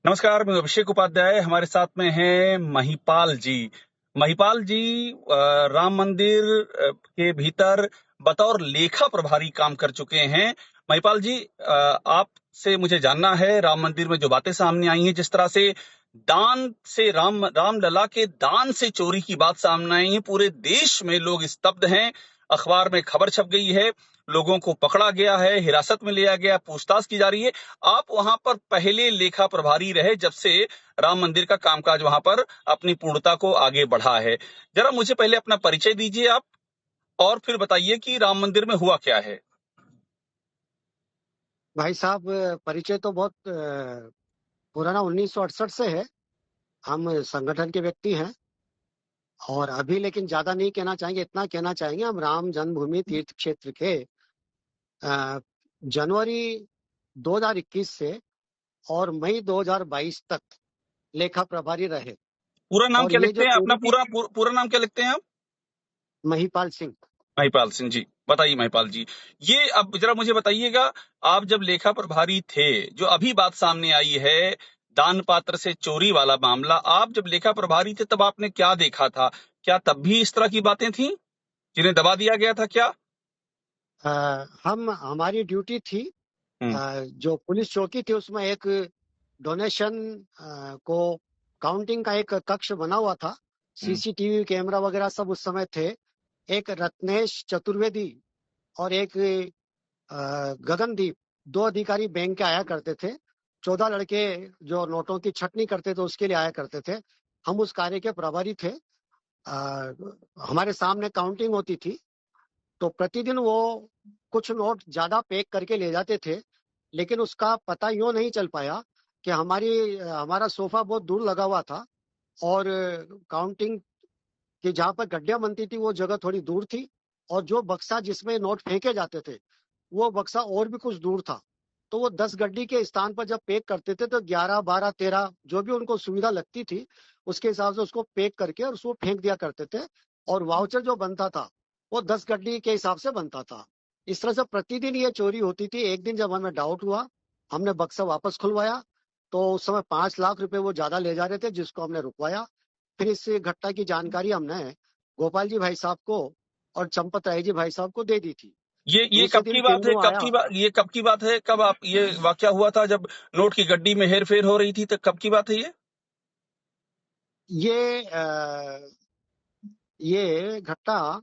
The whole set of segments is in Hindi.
नमस्कार, मैं अभिषेक उपाध्याय। हमारे साथ में हैं महिपाल जी। महिपाल जी राम मंदिर के भीतर बतौर लेखा प्रभारी काम कर चुके हैं। महिपाल जी, आपसे मुझे जानना है, राम मंदिर में जो बातें सामने आई हैं, जिस तरह से दान से रामलला के दान से चोरी की बात सामने आई है, पूरे देश में लोग स्तब्ध हैं। अखबार में खबर छप गई है, लोगों को पकड़ा गया है, हिरासत में लिया गया, पूछताछ की जा रही है। आप वहां पर पहले लेखा प्रभारी रहे जब से राम मंदिर का कामकाज वहां पर अपनी पूर्णता को आगे बढ़ा है। जरा मुझे पहले अपना परिचय दीजिए आप, और फिर बताइए कि राम मंदिर में हुआ क्या है। भाई साहब, परिचय तो बहुत पुराना 1968 से है। हम संगठन के व्यक्ति हैं और अभी लेकिन ज्यादा नहीं कहना चाहेंगे, इतना कहना चाहेंगे हम राम जन्मभूमि तीर्थ क्षेत्र के अ, जनवरी 2021 से और मई 2022 तक लेखा प्रभारी रहे। पूरा नाम और क्या ये लिखते जो हैं अपना? चोरी थी, पूरा नाम क्या लिखते हैं आप? महिपाल सिंह। महिपाल सिंह जी। बताइए महिपाल जी, ये अब जरा मुझे बताइएगा, आप जब लेखा प्रभारी थे, जो अभी बात सामने आई है दान पात्र से चोरी वाला मामला, आप जब लेखा प्रभारी थे तब आपने क्या देखा था? क्या तब भी इस तरह की बातें थी जिन्हें दबा दिया गया था क्या? हम हमारी ड्यूटी थी, हम्म। जो पुलिस चौकी थी उसमें एक डोनेशन को काउंटिंग का एक कक्ष बना हुआ था। हम्म। सीसीटीवी कैमरा वगैरह सब उस समय थे। एक रत्नेश चतुर्वेदी और एक गगनदीप, दो अधिकारी बैंक के आया करते थे। 14 लड़के जो नोटों की छटनी करते थे उसके लिए आया करते थे। हम उस कार्य के प्रभारी थे। अ, हमारे सामने काउंटिंग होती थी, तो प्रतिदिन वो कुछ नोट ज्यादा पैक करके ले जाते थे। लेकिन उसका पता यूं नहीं चल पाया कि हमारा सोफा बहुत दूर लगा हुआ था और काउंटिंग की जहाँ पर गड्ढियां बनती थी वो जगह थोड़ी दूर थी, और जो बक्सा जिसमें नोट फेंके जाते थे वो बक्सा और भी कुछ दूर था। तो वो 10 गड्डी के स्थान पर जब पैक करते थे तो 11, 12, 13 जो भी उनको सुविधा लगती थी उसके हिसाब से उसको पैक करके और उसको फेंक दिया करते थे। और वाउचर जो बनता था वो 10 गड्डी के हिसाब से बनता था। इस तरह से प्रतिदिन ये चोरी होती थी। एक दिन जब हमें डाउट हुआ, हमने बक्सा वापस खुलवाया, तो उस समय 5 लाख रुपए वो ज्यादा ले जा रहे थे, जिसको हमने रुकवाया। फिर इस घटना की जानकारी हमने गोपाल जी भाई साहब को और चंपत राय जी भाई साहब को दे दी थी। ये दूसरे कब दिन की बात है? तेंदुआ आया। ये कब की बात है? कब आप ये वाकया हुआ था जब नोट की गड्डी में हेर फेर हो रही थी? तो कब की बात है ये? ये ये घटना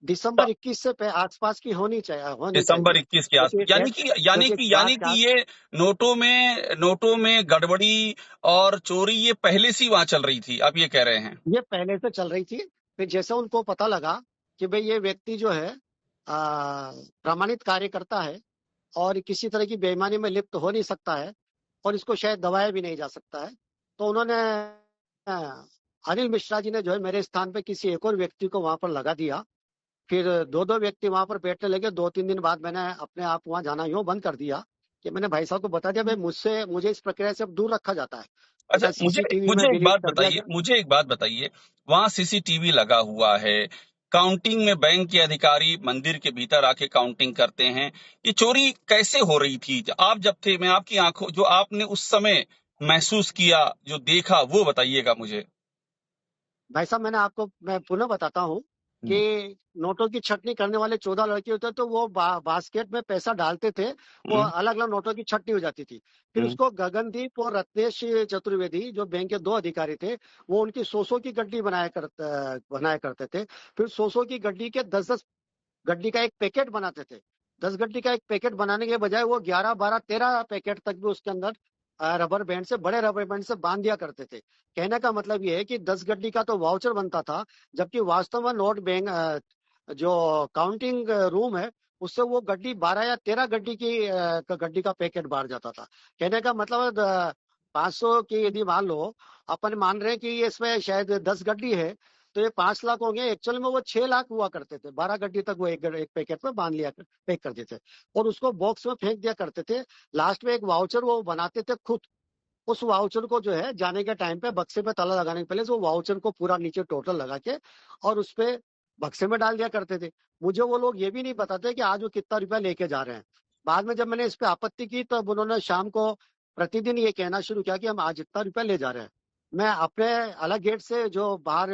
दिसंबर 21 से आसपास की होनी दिसंबर चाहिए 21 के आसपास, क्योंकि क्योंकि यानी कि ये नोटों में गड़बड़ी और चोरी ये पहले से ही वहां चल रही थी, आप ये कह रहे हैं? ये पहले से चल रही थी। फिर जैसे उनको पता लगा कि भाई ये व्यक्ति जो है प्रमाणित कार्य करता है और किसी तरह की बेईमानी में लिप्त हो नहीं सकता है और इसको शायद दबाया भी नहीं जा सकता है, तो उन्होंने अनिल मिश्रा जी ने जो है मेरे स्थान पे किसी एक और व्यक्ति को वहां पर लगा दिया। फिर दो दो व्यक्ति वहां पर बैठने लगे। 2-3 दिन बाद मैंने अपने आप वहां जाना यूं बंद कर दिया कि मैंने भाई साहब को बता दिया भाई मुझे इस प्रक्रिया से अब दूर रखा जाता है। अच्छा, बेटा सीसीटीवी में मुझे एक बात बताइए, वहां सीसीटीवी लगा हुआ है, काउंटिंग में बैंक के अधिकारी मंदिर के भीतर आके काउंटिंग करते हैं, ये चोरी कैसे हो रही थी? आप जब थे, मैं आपकी आंखों, जो आपने उस समय महसूस किया, जो देखा, वो बताइएगा मुझे। भाई साहब, मैं पुनः बताता हूँ हम्म। कि नोटों की छटनी करने वाले 14 लड़के होते तो वो बास्केट में पैसा डालते थे। वो हम्म। अलग अलग नोटों की छटनी हो जाती थी। फिर हम्म। उसको गगनदीप और रत्नेश चतुर्वेदी जो बैंक के 2 अधिकारी थे वो उनकी 100 की गड्डी बनाया करते थे। फिर 100 की गड्डी के 10-10 गड्डी का एक पैकेट बनाते थे। 10 गड्डी का एक पैकेट बनाने के बजाय वो 11, 12, 13 पैकेट तक भी उसके अंदर रबर बैंड से, बड़े रबर बैंड से बांध दिया करते थे। कहने का मतलब ये है कि 10 गड्डी का तो वाउचर बनता था, जबकि वास्तव में नोट बैंक जो काउंटिंग रूम है उससे वो गड्डी 12 या 13 गड्डी का पैकेट बाहर जाता था। कहने का मतलब 500 की यदि मान लो, अपन मान रहे हैं कि ये इसमें शायद 10 गड्डी है, तो ये 5 लाख होंगे। एक्चुअल में वो 6 लाख हुआ करते थे। 12 गड्डी तक वो एक पैकेट में बांध लिया, पैक कर देते और उसको बॉक्स में फेंक दिया करते थे। लास्ट में एक वाउचर वो बनाते थे खुद। उस वाउचर को जो है जाने के टाइम पे बक्से पे ताला लगाने के पहले वो वाउचर को पूरा नीचे टोटल लगा के और उस पे बक्से में डाल दिया करते थे। मुझे वो लोग ये भी नहीं बताते कि आज वो कितना रुपया लेके जा रहे हैं। बाद में जब मैंने इस पे आपत्ति की तब उन्होंने शाम को प्रतिदिन ये कहना शुरू किया कि हम आज इतना रुपया ले जा रहे हैं। मैं अपने अलग गेट से जो बाहर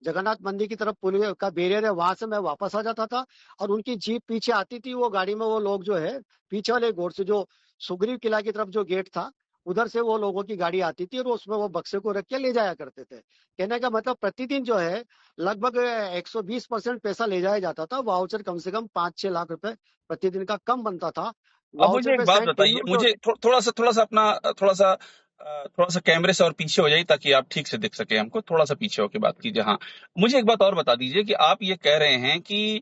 जगन्नाथ मंदिर की तरफ पुल का बैरियर है वहां से मैं वापस आ जाता था, और उनकी जीप पीछे आती थी, वो गाड़ी में वो लोग जो है पीछे वाले गेट से, जो सुग्रीव किला की तरफ जो गेट था उधर से वो लोगों की गाड़ी आती थी और उसमें वो बक्से को रख के ले जाया करते थे। कहने का मतलब प्रतिदिन जो है लगभग 120% पैसा ले जाया जाता था। वाउचर कम से कम 5-6 लाख रुपए प्रतिदिन का कम बनता था। अब वाउचर मुझे एक पे बात शायद बताइए, टेन्नू जो मुझे थोड़ा सा अपना थोड़ा सा कैमरे से और पीछे हो जाइए ताकि आप ठीक से दिख सके हमको। थोड़ा सा पीछे होके बात कीजिए। हाँ, मुझे एक बात और बता दीजिए कि आप ये कह रहे हैं कि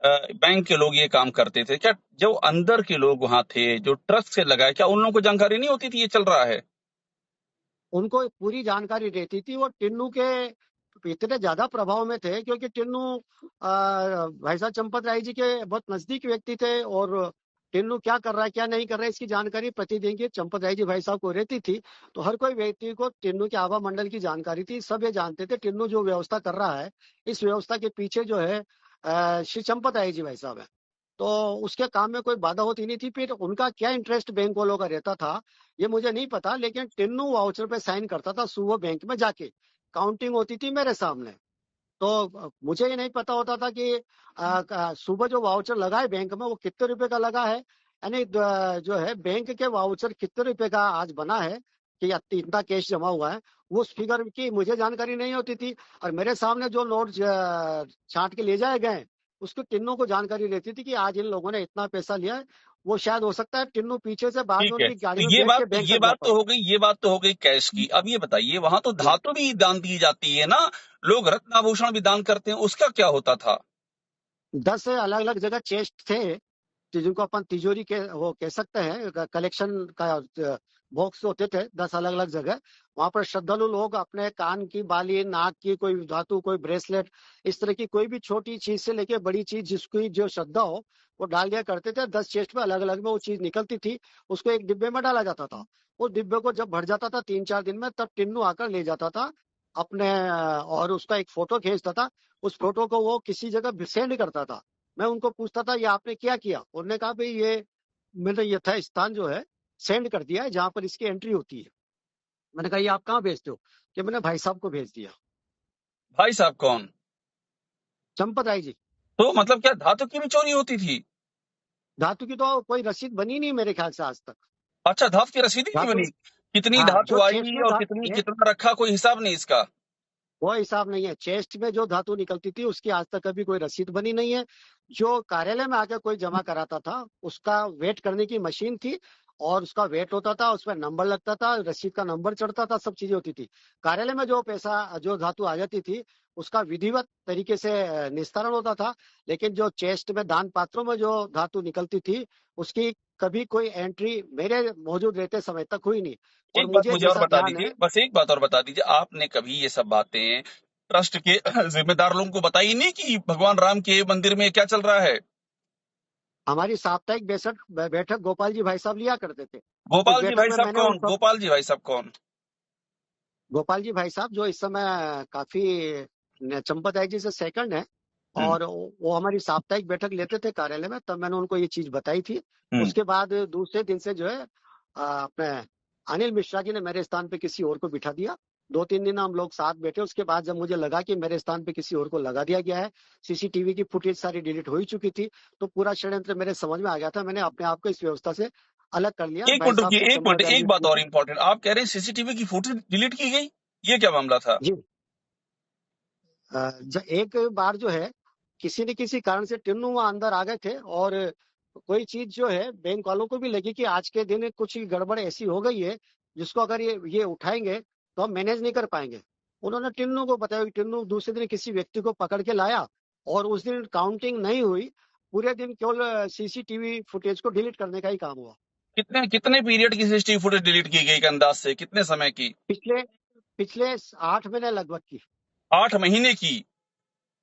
बैंक के लोग ये काम करते थे, क्या जो अंदर के लोग वहां थे जो ट्रस्ट से लगाए, क्या उन लोगों को जानकारी नहीं होती थी ये चल रहा है? उनको पूरी जानकारी रहती थी। वो टिन्नू के इतने ज्यादा प्रभाव में थे क्योंकि टिन्नू भाई साहब चंपत राय जी के बहुत नजदीक व्यक्ति थे, और टिन्नू क्या कर रहा है क्या नहीं कर रहा है इसकी जानकारी प्रतिदिन की चंपत राय जी भाई साहब को रहती थी। तो हर कोई व्यक्ति को टिन्नू के आभा मंडल की जानकारी थी। सब ये जानते थे टिन्नू जो व्यवस्था कर रहा है, इस व्यवस्था के पीछे जो है श्री चंपत राय जी भाई साहब है। तो उसके काम में कोई बाधा होती नहीं थी। फिर उनका क्या इंटरेस्ट बैंक वालों का रहता था ये मुझे नहीं पता, लेकिन टिन्नू वाउचर पे साइन करता था सुबह बैंक में जाके, काउंटिंग होती थी मेरे सामने। तो मुझे ये नहीं पता होता था कि सुबह जो वाउचर लगा है बैंक में वो कितने रुपए का लगा है, यानी जो है बैंक के वाउचर कितने रुपए का आज बना है कि इतना कैश जमा हुआ है, वो उस फिगर की मुझे जानकारी नहीं होती थी। और मेरे सामने जो नोट छांट के ले जाए गए उसको टिन्नू को जानकारी रहती थी कि आज इन लोगों ने इतना पैसा लिया है। वो शायद हो सकता है टिन्नू पीछे से बाद में ठीक है, उनकी गाड़ी तो में ये बैठ बात के बैंक ये तक बात जाता तो था। हो गई, ये बात तो हो गई कैश की। अब ये बताइए, वहां तो जी। धातु भी दान दी जाती है ना, लोग रत्न आभूषण भी दान करते हैं, उसका क्या होता था? 10 अलग अलग जगह चेस्ट थे जिनको अपन तिजोरी के वो कह सकते हैं, कलेक्शन का बॉक्स होते थे 10 अलग अलग जगह। वहां पर श्रद्धालु लोग अपने कान की बाली, नाक की कोई धातु, कोई ब्रेसलेट, इस तरह की कोई भी छोटी चीज से लेके बड़ी चीज जिसकी जो श्रद्धा हो वो डाल दिया करते थे। 10 चेस्ट में अलग अलग में वो चीज निकलती थी, उसको एक डिब्बे में डाला जाता था। उस डिब्बे को जब भर जाता था 3-4 दिन में, तब टिन्नू आकर ले जाता था अपने, और उसका एक फोटो खींचता था। उस फोटो को वो किसी जगह सेंड करता था। मैं उनको पूछता था ये आपने क्या किया, उन्होंने कहा भाई ये मैंने यथा स्थान जो है सेंड कर दिया है जहां पर इसकी एंट्री होती है। मैंने कहा ये आप कहाँ भेजते हो, कि मैंने भाई साहब को भेज दिया। भाई साहब कौन? चंपत राय जी। तो मतलब क्या धातु की भी चोरी होती थी? धातु की तो कोई रसीद बनी नहीं मेरे ख्याल से आज तक। अच्छा, धातु की रसीद ही नहीं धातु, बनी? कितनी हाँ जो धातु चेस्ट आई में और कितनी कितना रखा, कोई हिसाब नहीं इसका? वो हिसाब नहीं है। चेस्ट में जो धातु निकलती थी उसकी आज तक कभी कोई रसीद बनी नहीं है। जो कार्यालय में आकर कोई जमा कराता था उसका वेट करने की मशीन थी, और उसका वेट होता था, उसमें नंबर लगता था, रसीद का नंबर चढ़ता था, सब चीजें होती थी। कार्यालय में जो पैसा जो धातु आ जाती थी उसका विधिवत तरीके से निस्तारण होता था। लेकिन जो चेस्ट में दान पात्रों में जो धातु निकलती थी उसकी कभी कोई एंट्री मेरे मौजूद रहते समय तक हुई नहीं। और एक बात मुझे मुझे और जैसा बता ध्यान दीजिए, है, बस एक बात और बता दीजिए, आपने कभी ये सब बातें ट्रस्ट के जिम्मेदार लोगों को बताई नहीं कि भगवान राम के मंदिर में क्या चल रहा है? हमारी साप्ताहिक बैठक गोपाल जी भाई साहब लिया करते थे। उस गोपाल जी बैठक भाई में साहब मैंने उन कौन? सब, गोपाल जी भाई साहब कौन? गोपाल जी भाई साहब जो इस समय काफी चंपत राय जी से सेकंड है, हम्म। और वो हमारी साप्ताहिक बैठक लेते थे कार्यालय में, तब मैंने उनको ये चीज बताई थी। हम्म। उसके बाद दूसरे दिन से जो है अपने अनिल मिश्रा जी ने मेरे स्थान पे किसी और को बिठा दिया। 2-3 दिन हम लोग साथ बैठे। उसके बाद जब मुझे लगा कि मेरे स्थान पे किसी और को लगा दिया गया है, सीसीटीवी की फुटेज सारी डिलीट हो ही चुकी थी, तो पूरा षड्यंत्र मेरे समझ में आ गया था। मैंने अपने आप को इस व्यवस्था से अलग कर लिया। एक भाई मिनट साहब रुकिए, से एक क्षमा मिनट, एक बात और पूछी। इम्पोर्टेंट, आप कह रहे हैं सीसीटीवी की फुटेज डिलीट की गई? ये क्या मामला था? जी। एक बार जो है किसी न किसी कारण से टिन्नू वहां अंदर आ गए थे, और कोई चीज जो है बैंक वालों को भी लगी कि आज के दिन कुछ गड़बड़ ऐसी हो गई है जिसको अगर ये उठाएंगे तो हम मैनेज नहीं कर पाएंगे। उन्होंने टिन्नू को बताया कि टिन्नू दूसरे दिन किसी व्यक्ति को पकड़ के लाया, और उस दिन काउंटिंग नहीं हुई। पूरे दिन केवल सीसीटीवी फुटेज को डिलीट करने का ही काम हुआ। कितने कितने पीरियड की सीसीटीवी फुटेज डिलीट की गई, एक अंदाज से कितने समय की? पिछले पिछले 8 महीने लगभग की। 8 महीने की?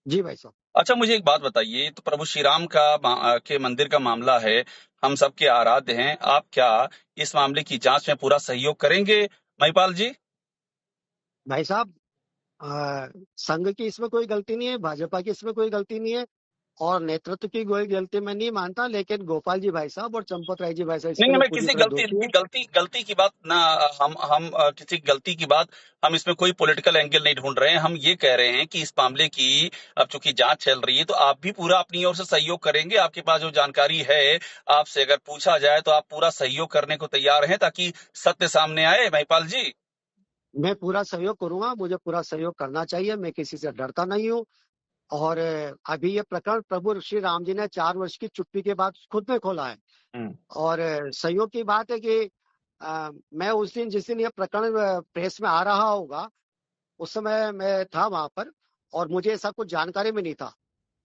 जी भाई साहब। अच्छा, मुझे एक बात बताइए, तो प्रभु श्री राम का के मंदिर का मामला है, हम सबके आराध्य हैं, आप क्या इस मामले की जांच में पूरा सहयोग करेंगे महिपाल जी? भाई साहब संघ की इसमें कोई गलती नहीं है, भाजपा की इसमें कोई गलती नहीं है। और नेतृत्व की कोई गलती मैं नहीं मानता, लेकिन गोपाल जी भाई साहब और चंपत राय जी भाई साहब नहीं इसके नहीं, लिए मैं पूरी किसी तरह दोषी है। गलती की बात ना, हम किसी गलती की बात, हम इसमें कोई पॉलिटिकल एंगल नहीं ढूंढ रहे हैं। हम ये कह रहे हैं कि इस मामले की अब चूंकि जांच चल रही है, तो आप भी पूरा अपनी ओर से सहयोग करेंगे। आपके पास जो जानकारी है, आपसे अगर पूछा जाए तो आप पूरा सहयोग करने को तैयार हैं ताकि सत्य सामने आए, महिपाल जी? मैं पूरा सहयोग करूंगा, मुझे पूरा सहयोग करना चाहिए, मैं किसी से डरता नहीं हूँ। और अभी ये प्रकरण प्रभु श्री राम जी ने 4 वर्ष की चुप्पी के बाद खुद में खोला है। हम्म। और सहयोग की बात है कि मैं उस दिन, जिस दिन ये प्रकरण प्रेस में आ रहा होगा, उस समय मैं था वहां पर और मुझे ऐसा कुछ जानकारी में नहीं था।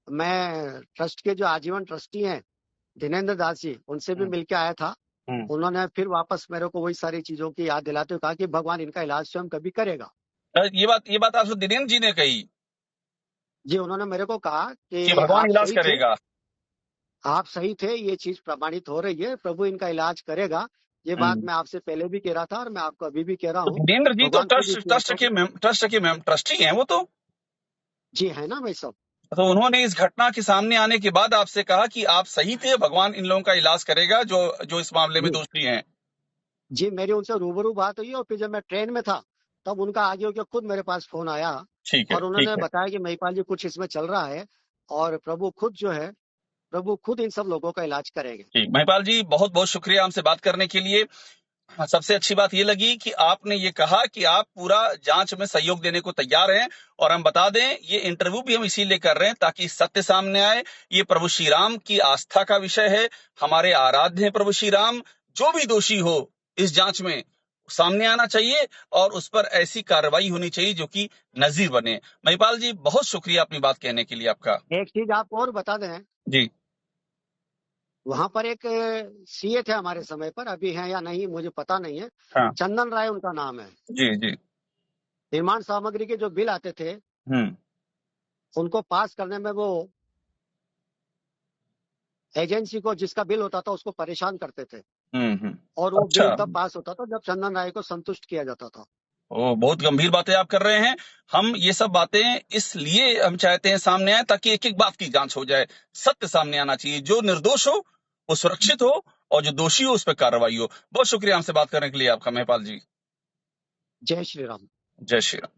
मैं ट्रस्ट के जो आजीवन ट्रस्टी हैं दिनेंद्र दास जी, उनसे भी हम्म। मिलके आया था। हम्म। उन्होंने फिर वापस मेरे को वही सारी चीजों की याद दिलाते हुए कहा कि भगवान इनका इलाज स्वयं कभी करेगा। ये बात आपसे दिनेंद्र जी ने कही जी, उन्होंने मेरे को कहा कि कि भगवान आप इलाज सही थे, करेगा। आप सही थे, ये चीज प्रमाणित हो रही है, प्रभु इनका इलाज करेगा। ये बात हम्म। मैं आपसे पहले भी कह रहा था और मैं आपको अभी भी कह रहा तो हूँ। दिनेंद्र जी तो भगवान खुद ट्रस्ट इस ट्रस्ट लड़कों के ट्रस्टी हैं वो तो। जी है ना भाई साहब। तो उन्होंने इस घटना के सामने आने के बाद आपसे कहा कि आप सही थे, भगवान इन लोगों का इलाज करेगा जो जो इस मामले में जी दोषी हैं। जी, मेरी उनसे रूबरू बात हुई और फिर जब मैं ट्रेन में था तब उनका आगे होकर खुद मेरे पास फोन आया ठीक है, और ठीक उन्होंने है। बताया कि महिपाल जी कुछ इसमें चल रहा है और प्रभु खुद जो है, प्रभु खुद इन सब लोगों का इलाज करेंगे। ठीक, महिपाल जी, बहुत बहुत शुक्रिया हमसे बात करने के लिए। हाँ, सबसे अच्छी बात ये लगी कि आपने ये कहा कि आप पूरा जांच में सहयोग देने को तैयार हैं। और हम बता दें, ये इंटरव्यू भी हम इसीलिए कर रहे हैं ताकि सत्य सामने आए। ये प्रभु श्री राम की आस्था का विषय है, हमारे आराध्य हैं प्रभु श्री राम। जो भी दोषी हो इस जांच में सामने आना चाहिए और उस पर ऐसी कार्रवाई होनी चाहिए जो कि नजीर बने। महिपाल जी, बहुत शुक्रिया अपनी बात कहने के लिए आपका। एक चीज आप और बता दें, जी। वहां पर एक सीए थे हमारे समय पर, अभी हैं या नहीं मुझे पता नहीं है, हाँ। चंदन राय उनका नाम है। जी जी। निर्माण सामग्री के जो बिल आते थे हम्म। उनको पास करने में वो एजेंसी को, जिसका बिल होता था, उसको परेशान करते थे। हम्म। और वो अच्छा। बिल तब पास होता था जब चंदन राय को संतुष्ट किया जाता था। ओ, बहुत गंभीर बातें आप कर रहे हैं। हम ये सब बातें इसलिए हम चाहते हैं सामने आए ताकि एक एक बात की जांच हो जाए। सत्य सामने आना चाहिए, जो निर्दोष हो वो सुरक्षित हो और जो दोषी हो उस पर कार्रवाई हो। बहुत शुक्रिया हमसे बात करने के लिए आपका, महिपाल जी। जय श्री राम। जय श्री राम।